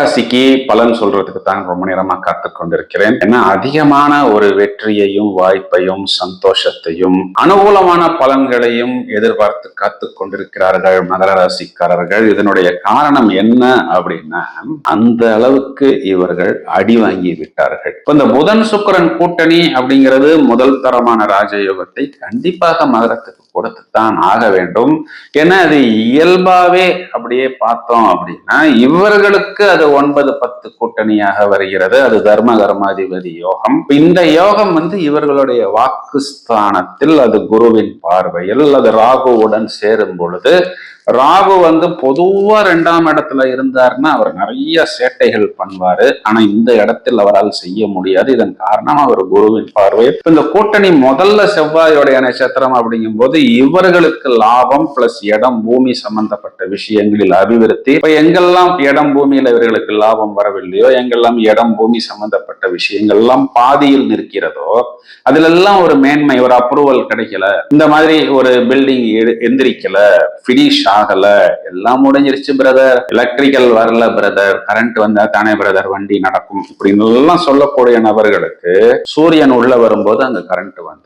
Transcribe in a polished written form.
ராசிக்கு பலன் சொல்றதுக்கு தான் ரொம்ப நேரமா காத்து கொண்டிருக்கிறேன். ஏன்னா அதிகமான ஒரு வெற்றியையும் வாய்ப்பையும் சந்தோஷத்தையும் அனுகூலமான பலன்களையும் எதிர்பார்த்து காத்து கொண்டிருக்கிறார்கள் மகர ராசிக்காரர்கள். இதனுடைய காரணம் என்ன அப்படின்னா, அந்த அளவுக்கு இவர்கள் அடி வாங்கி விட்டார்கள். இப்ப இந்த புதன் சுக்கிரன் கூட்டணி அப்படிங்கிறது முதல் தரமான ராஜயோகத்தை கண்டிப்பாக மகரத்துக்கு கொடுத்துத்தான் ஆக வேண்டும். ஏன்னா அது இயல்பாவே அப்படியே பார்த்தோம் அப்படின்னா இவர்களுக்கு அது 9-10 கூட்டணியாக வருகிறது. அது தர்ம கர்மாதிபதி யோகம். இந்த யோகம் இவர்களுடைய வாக்குஸ்தானத்தில், அது குருவின் பார்வையில், அது ராகுவுடன் சேரும் பொழுது, ராகு பொதுவா 2ஆம் இடத்துல இருந்தாருன்னா அவர் நிறைய சேட்டைகள் பண்ணுவாரு. ஆனா இந்த இடத்தில் அவரால் செய்ய முடியாது. இதன் காரணம் அவர் குருவின் பார்வை. இந்த கூட்டணி முதல்ல செவ்வாயோடைய நட்சத்திரம் அப்படிங்கும் போது இவர்களுக்கு லாபம் பிளஸ் இடம் பூமி சம்பந்தப்பட்ட விஷயங்களில் அபிவிருத்தி. இப்ப எங்கெல்லாம் இடம் பூமியில இவர்களுக்கு லாபம் வரவில்லையோ, எங்கெல்லாம் இடம் பூமி சம்பந்தப்பட்ட விஷயங்கள் எல்லாம் பாதியில் நிற்கிறதோ, அதுல எல்லாம் ஒரு மேன்மை, ஒரு அப்ரூவல் கிடைக்கல, இந்த மாதிரி ஒரு பில்டிங் எந்திரிக்கல, பினிஷ் ஆகல, எல்லாம் முடிஞ்சிருச்சு பிரதர், எலக்ட்ரிக்கல் வரல பிரதர், கரண்ட் வந்தா தானே பிரதர் வண்டி நடக்கும், இப்படின்னு எல்லாம் சொல்லக்கூடிய நபர்களுக்கு சூரியன் உள்ள வரும்போது அங்க கரண்ட் வந்து